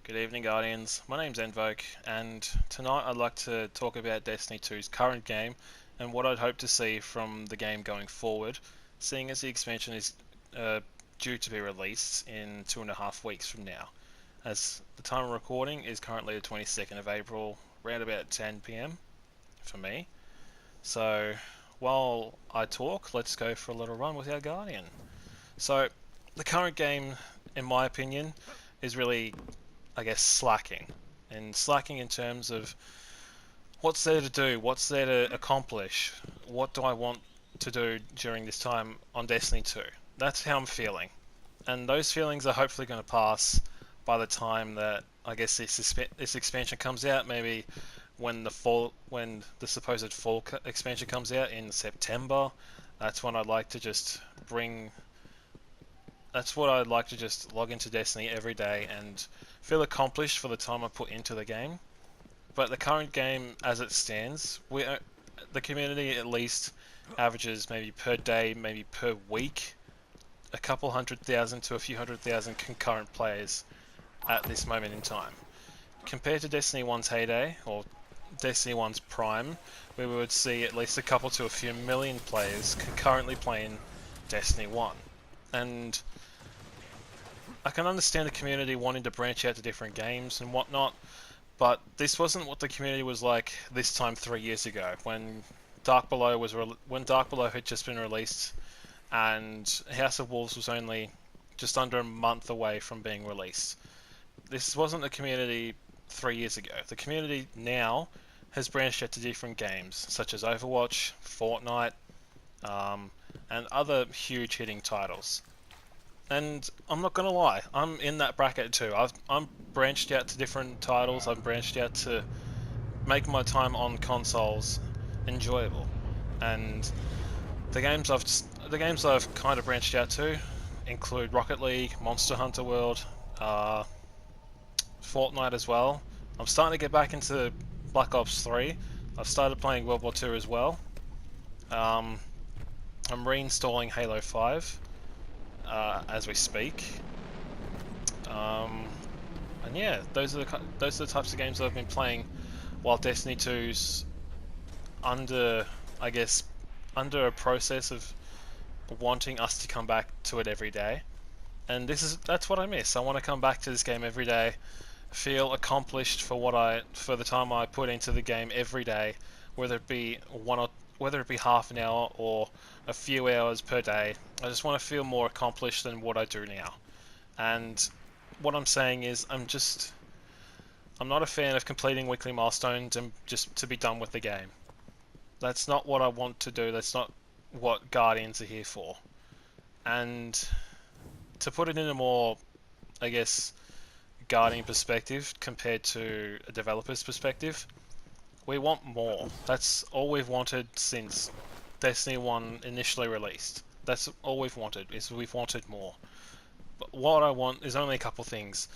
Good evening, Guardians. My name's Envoke, and tonight I'd like to talk about Destiny 2's current game and what I'd hope to see from the game going forward, seeing as the expansion is due to be released in 2.5 weeks from now. As the time of recording is currently the 22nd of April, around about 10 pm for me. So while I talk, let's go for a little run with our Guardian. So the current game, in my opinion, is really, I guess, slacking. And slacking in terms of what's there to do, what's there to accomplish, what do I want to do during this time on Destiny 2. That's how I'm feeling. And those feelings are hopefully going to pass by the time that I guess this expansion comes out, maybe when the supposed fall expansion comes out in September. That's when I'd like to just bring that's what I'd like to just log into Destiny every day and feel accomplished for the time I put into the game. But the current game, as it stands, the community at least averages maybe per day, maybe per week, a couple 100,000 to a few 100,000 concurrent players at this moment in time. Compared to Destiny 1's heyday, or Destiny 1's prime, we would see at least a couple to a few million players concurrently playing Destiny 1. And I can understand the community wanting to branch out to different games and whatnot, but this wasn't what the community was like this time 3 years ago when Dark Below had just been released, and House of Wolves was only just under a month away from being released. This wasn't the community 3 years ago. The community now has branched out to different games such as Overwatch, Fortnite, and other huge hitting titles. And I'm not gonna lie, I'm in that bracket too. I'm branched out to different titles. I'm branched out to make my time on consoles enjoyable. And the games I've kind of branched out to include Rocket League, Monster Hunter World, Fortnite as well. I'm starting to get back into Black Ops 3. I've started playing World War 2 as well. I'm reinstalling Halo 5. As we speak. And yeah, those are the types of games I've been playing while Destiny 2's under, I guess, under a process of wanting us to come back to it every day. And that's what I miss. I want to come back to this game every day, feel accomplished for the time I put into the game every day, whether it be half an hour or a few hours per day. I just want to feel more accomplished than what I do now. And what I'm saying is I'm not a fan of completing weekly milestones and just to be done with the game. That's not what I want to do. That's not what Guardians are here for. And to put it in a more, I guess, Guardian perspective compared to a developer's perspective, we want more. That's all we've wanted since Destiny 1 initially released. That's all we've wanted, is we've wanted more. But what I want is only a couple things.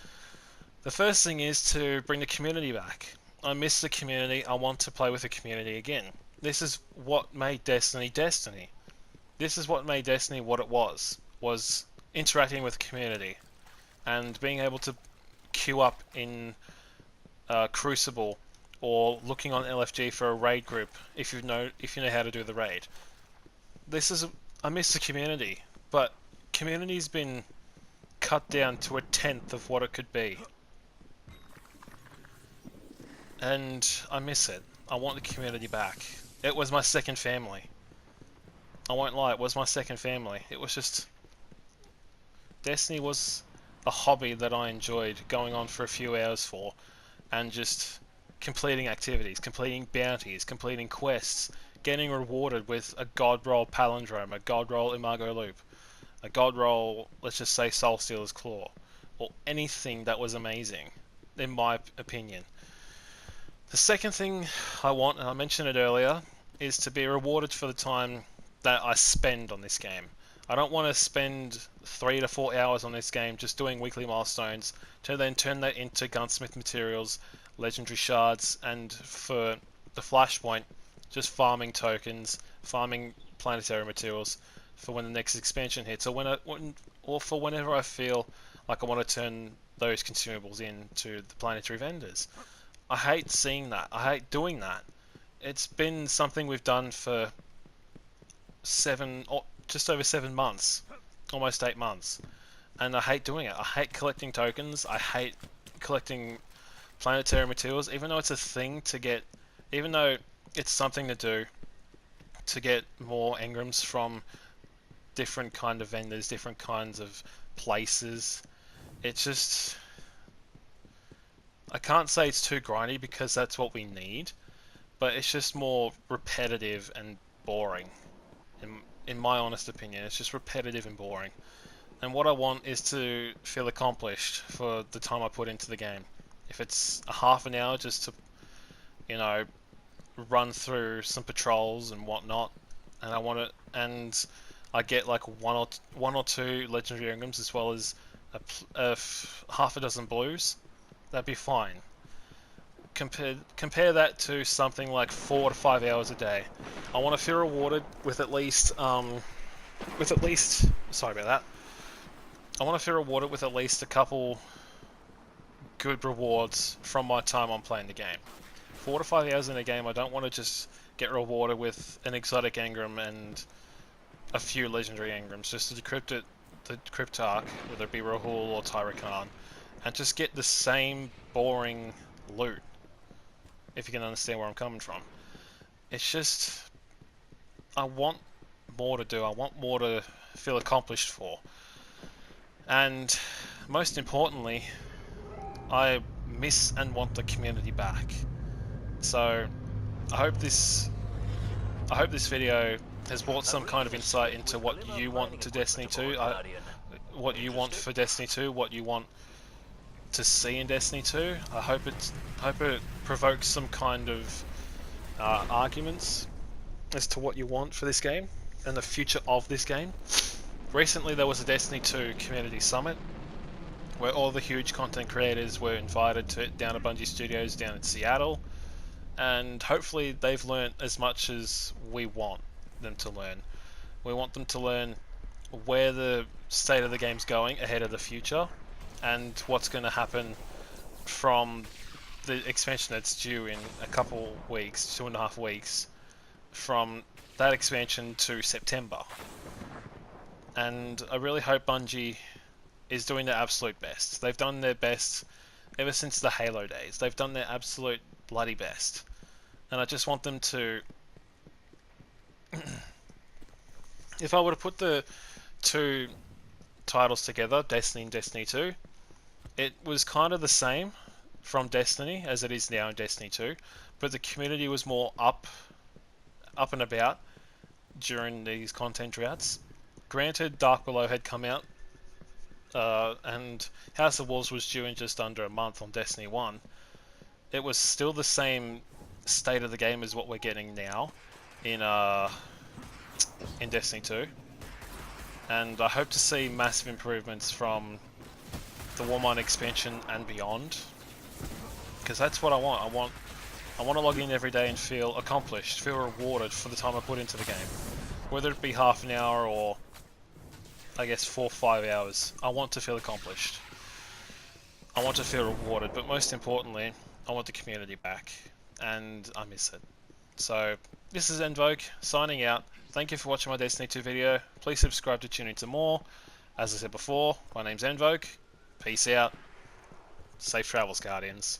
The first thing is to bring the community back. I miss the community. I want to play with the community again. This is what made Destiny Destiny. This is what made Destiny what it was interacting with the community and being able to queue up in Crucible or looking on LFG for a raid group if you know how to do the raid. I miss the community, but community's been cut down to a tenth of what it could be. And I miss it. I want the community back. It was my second family. I won't lie, it was my second family. It was just... Destiny was a hobby that I enjoyed going on for a few hours for, and just completing activities, completing bounties, completing quests, getting rewarded with a god roll palindrome, a god roll imago loop, a god roll, let's just say Soul Stealer's Claw, or anything that was amazing, in my opinion. The second thing I want, and I mentioned it earlier, is to be rewarded for the time that I spend on this game. I don't want to spend 3 to 4 hours on this game just doing weekly milestones to then turn that into gunsmith materials, legendary shards, and for the flashpoint, just farming tokens, farming planetary materials for when the next expansion hits, or for whenever I feel like I want to turn those consumables into the planetary vendors. I hate seeing that. I hate doing that. It's been something we've done for just over 7 months, almost 8 months, and I hate doing it. I hate collecting tokens. I hate collecting planetary materials, even though it's a thing to get, even though it's something to do to get more engrams from different kind of vendors, different kinds of places. It's just, I can't say it's too grindy because that's what we need, but it's just more repetitive and boring. In my honest opinion, it's just repetitive and boring. And what I want is to feel accomplished for the time I put into the game. If it's a half an hour just to, you know, run through some patrols and whatnot, and I want it, and I get like one or two legendary engrams as well as half a dozen blues, that'd be fine. Compare that to something like 4 to 5 hours a day. I want to feel rewarded with at least sorry about that. I want to feel rewarded with at least a couple good rewards from my time on playing the game. 4 to 5 hours in a game, I don't want to just get rewarded with an exotic engram and a few legendary engrams just to decrypt it, the Cryptarch, whether it be Rahul or Tyrakan, and just get the same boring loot. If you can understand where I'm coming from. It's just, I want more to do. I want more to feel accomplished for. And most importantly, I miss and want the community back. So I hope this video has brought some kind of insight into what you want to Destiny 2, what you want for Destiny 2, what you want to see in Destiny 2. I hope it provokes some kind of arguments as to what you want for this game and the future of this game. Recently there was a Destiny 2 community summit where all the huge content creators were invited to down at Bungie Studios down in Seattle, and hopefully they've learned as much as we want them to learn. We want them to learn where the state of the game's going ahead of the future, and what's going to happen from the expansion that's due in a couple weeks, 2.5 weeks, from that expansion to September. And I really hope Bungie is doing their absolute best. They've done their best ever since the Halo days. They've done their absolute bloody best. And I just want them to... If I were to put the two titles together, Destiny and Destiny 2, it was kind of the same from Destiny as it is now in Destiny 2, but the community was more up and about during these content droughts. Granted, Dark Below had come out, and House of Wolves was due in just under a month on Destiny 1. It was still the same state of the game as what we're getting now in Destiny 2. And I hope to see massive improvements from the Warmind expansion and beyond, because that's what I want. I want to log in every day and feel accomplished, feel rewarded for the time I put into the game, whether it be half an hour or I guess 4 or 5 hours. I want to feel accomplished. I want to feel rewarded, but most importantly, I want the community back, and I miss it. So this is Envoke signing out. Thank you for watching my Destiny 2 video. Please subscribe to tune into more. As I said before, my name's Envoke. Peace out. Safe travels, Guardians.